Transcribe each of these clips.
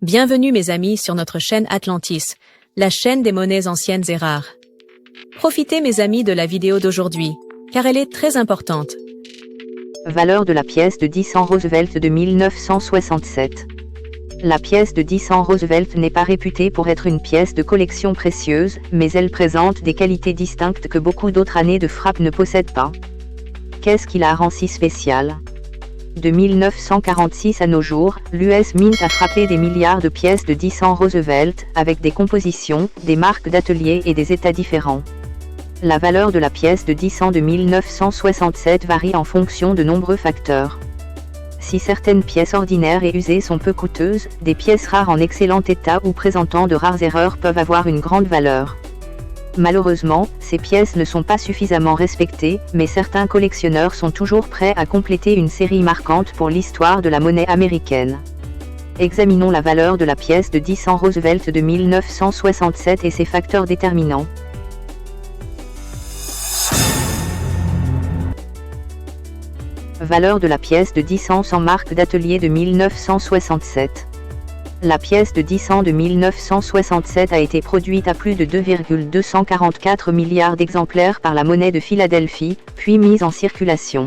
Bienvenue mes amis sur notre chaîne Atlantis, la chaîne des monnaies anciennes et rares. Profitez mes amis de la vidéo d'aujourd'hui, car elle est très importante. Valeur de la pièce de 10 cents Roosevelt de 1967. La pièce de 10 cents Roosevelt n'est pas réputée pour être une pièce de collection précieuse, mais elle présente des qualités distinctes que beaucoup d'autres années de frappe ne possèdent pas. Qu'est-ce qui la rend si spéciale ? De 1946 à nos jours, l'US Mint a frappé des milliards de pièces de 10 cents Roosevelt, avec des compositions, des marques d'atelier et des états différents. La valeur de la pièce de 10 cents de 1967 varie en fonction de nombreux facteurs. Si certaines pièces ordinaires et usées sont peu coûteuses, des pièces rares en excellent état ou présentant de rares erreurs peuvent avoir une grande valeur. Malheureusement, ces pièces ne sont pas suffisamment respectées, mais certains collectionneurs sont toujours prêts à compléter une série marquante pour l'histoire de la monnaie américaine. Examinons la valeur de la pièce de 10 cents Roosevelt de 1967 et ses facteurs déterminants. Valeur de la pièce de 10 cents sans marque d'atelier de 1967. La pièce de 10 cents de 1967 a été produite à plus de 2,244 milliards d'exemplaires par la monnaie de Philadelphie, puis mise en circulation.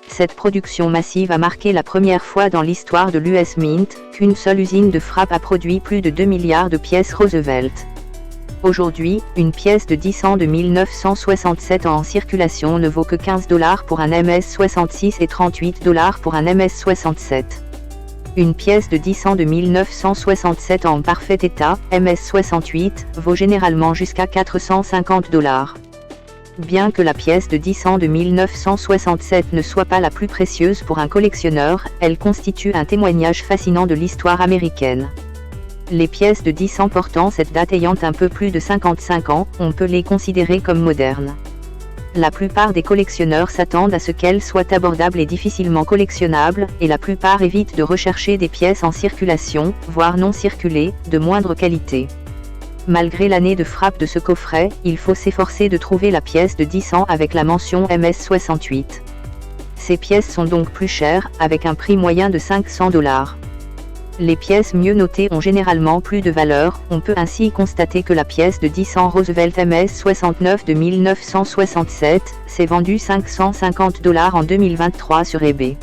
Cette production massive a marqué la première fois dans l'histoire de l'US Mint, qu'une seule usine de frappe a produit plus de 2 milliards de pièces Roosevelt. Aujourd'hui, une pièce de 10 cents de 1967 en circulation ne vaut que $15 pour un MS-66 et $38 pour un MS-67. Une pièce de 10 cents de 1967 en parfait état, MS-68, vaut généralement jusqu'à $450. Bien que la pièce de 10 cents de 1967 ne soit pas la plus précieuse pour un collectionneur, elle constitue un témoignage fascinant de l'histoire américaine. Les pièces de 10 cents portant cette date ayant un peu plus de 55 ans, on peut les considérer comme modernes. La plupart des collectionneurs s'attendent à ce qu'elles soient abordables et difficilement collectionnables, et la plupart évitent de rechercher des pièces en circulation, voire non circulées, de moindre qualité. Malgré l'année de frappe de ce coffret, il faut s'efforcer de trouver la pièce de 10 cents avec la mention MS-68. Ces pièces sont donc plus chères, avec un prix moyen de $500. Les pièces mieux notées ont généralement plus de valeur, on peut ainsi constater que la pièce de 10 cents Roosevelt MS-69 de 1967 s'est vendue $550 en 2023 sur eBay.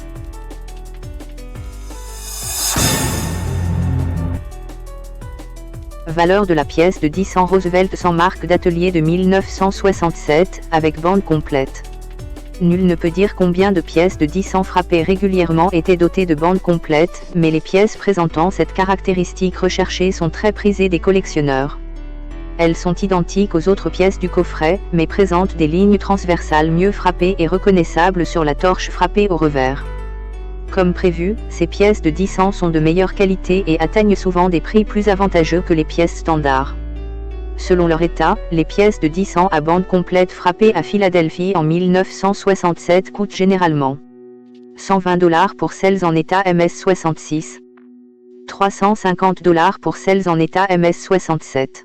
Valeur de la pièce de 10 cents Roosevelt sans marque d'atelier de 1967, avec bande complète. Nul ne peut dire combien de pièces de 10 cents frappées régulièrement étaient dotées de bandes complètes, mais les pièces présentant cette caractéristique recherchée sont très prisées des collectionneurs. Elles sont identiques aux autres pièces du coffret, mais présentent des lignes transversales mieux frappées et reconnaissables sur la torche frappée au revers. Comme prévu, ces pièces de 10 cents sont de meilleure qualité et atteignent souvent des prix plus avantageux que les pièces standards. Selon leur état, les pièces de 10 cents à bande complète frappées à Philadelphie en 1967 coûtent généralement $120 pour celles en état MS-66, $350 pour celles en état MS-67.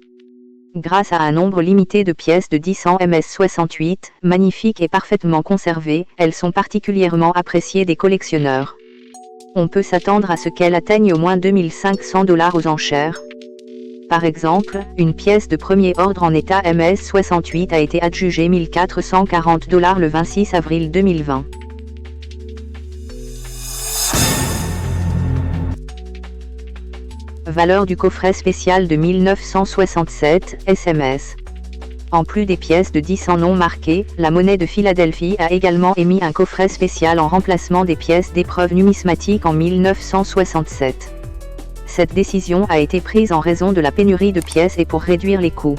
Grâce à un nombre limité de pièces de 10 cents MS-68, magnifiques et parfaitement conservées, elles sont particulièrement appréciées des collectionneurs. On peut s'attendre à ce qu'elles atteignent au moins $2500 aux enchères. Par exemple, une pièce de premier ordre en état MS-68 a été adjugée $1440 le 26 avril 2020. Valeur du coffret spécial de 1967, SMS. En plus des pièces de 10 cents non marquées, la monnaie de Philadelphie a également émis un coffret spécial en remplacement des pièces d'épreuve numismatique en 1967. Cette décision a été prise en raison de la pénurie de pièces et pour réduire les coûts.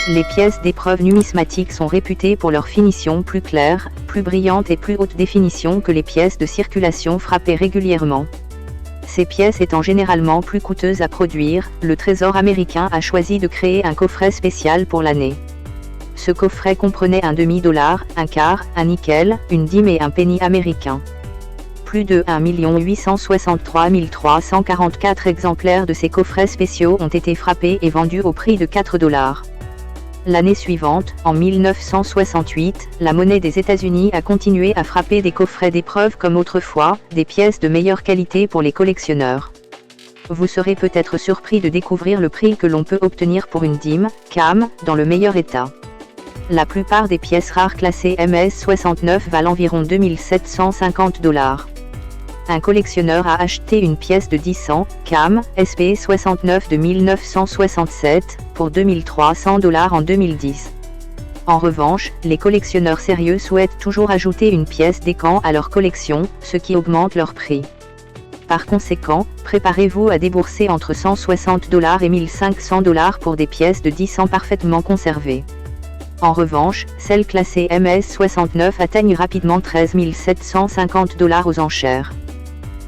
Les pièces d'épreuve numismatique sont réputées pour leur finition plus claire, plus brillante et plus haute définition que les pièces de circulation frappées régulièrement. Ces pièces étant généralement plus coûteuses à produire, le Trésor américain a choisi de créer un coffret spécial pour l'année. Ce coffret comprenait un demi-dollar, un quart, un nickel, une dime et un penny américain. Plus de 1 863 344 exemplaires de ces coffrets spéciaux ont été frappés et vendus au prix de $4. L'année suivante, en 1968, la monnaie des États-Unis a continué à frapper des coffrets d'épreuves comme autrefois, des pièces de meilleure qualité pour les collectionneurs. Vous serez peut-être surpris de découvrir le prix que l'on peut obtenir pour une DIM, CAM, dans le meilleur état. La plupart des pièces rares classées MS69 valent environ 2750 $. Un collectionneur a acheté une pièce de 10 ans, CAM, SP69 de 1967, pour 2300 $ en 2010. En revanche, les collectionneurs sérieux souhaitent toujours ajouter une pièce Décan à leur collection, ce qui augmente leur prix. Par conséquent, préparez-vous à débourser entre 160 $ et 1500 $ pour des pièces de 10 ans parfaitement conservées. En revanche, celles classées MS69 atteignent rapidement 13 750 $ aux enchères.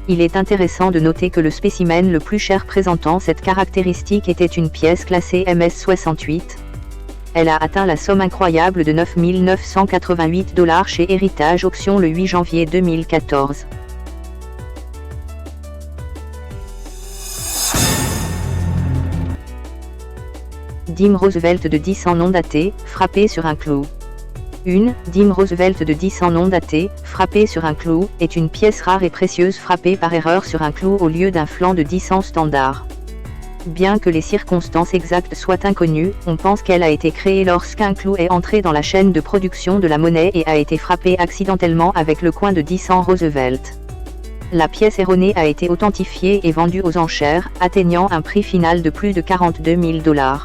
Il est intéressant de noter que le spécimen le plus cher présentant cette caractéristique était une pièce classée MS68. Elle a atteint la somme incroyable de 9 988 $ chez Héritage Auction le 8 janvier 2014. DIM Roosevelt de 10 ans non daté, frappée sur un clou. Une DIM Roosevelt de 10 ans non daté, frappée sur un clou, est une pièce rare et précieuse frappée par erreur sur un clou au lieu d'un flanc de 10 ans standard. Bien que les circonstances exactes soient inconnues, on pense qu'elle a été créée lorsqu'un clou est entré dans la chaîne de production de la monnaie et a été frappé accidentellement avec le coin de 10 ans Roosevelt. La pièce erronée a été authentifiée et vendue aux enchères, atteignant un prix final de plus de 42 000 $.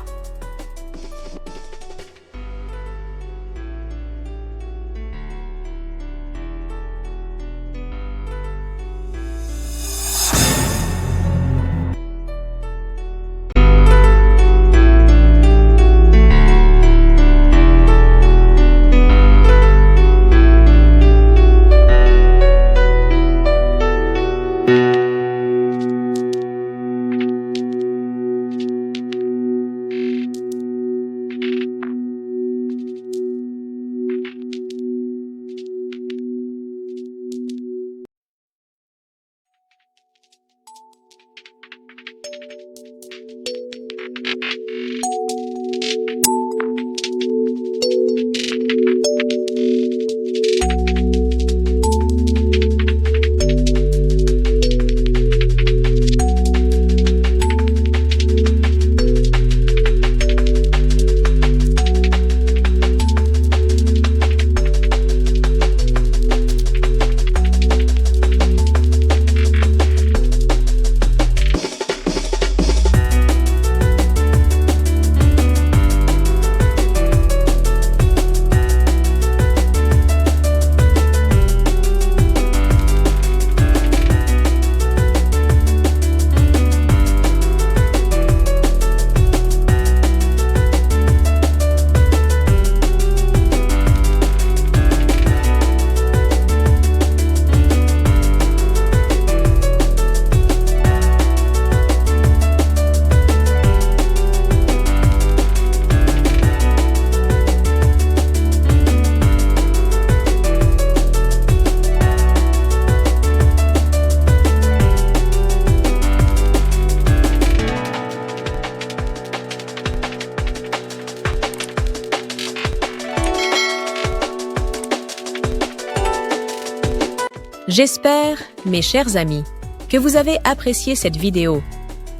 J'espère, mes chers amis, que vous avez apprécié cette vidéo,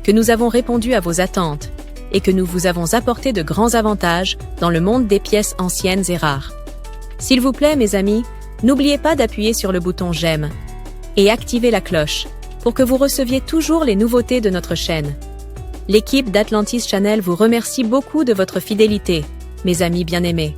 que nous avons répondu à vos attentes et que nous vous avons apporté de grands avantages dans le monde des pièces anciennes et rares. S'il vous plaît, mes amis, n'oubliez pas d'appuyer sur le bouton j'aime et activer la cloche pour que vous receviez toujours les nouveautés de notre chaîne. L'équipe d'Atlantis Channel vous remercie beaucoup de votre fidélité, mes amis bien-aimés.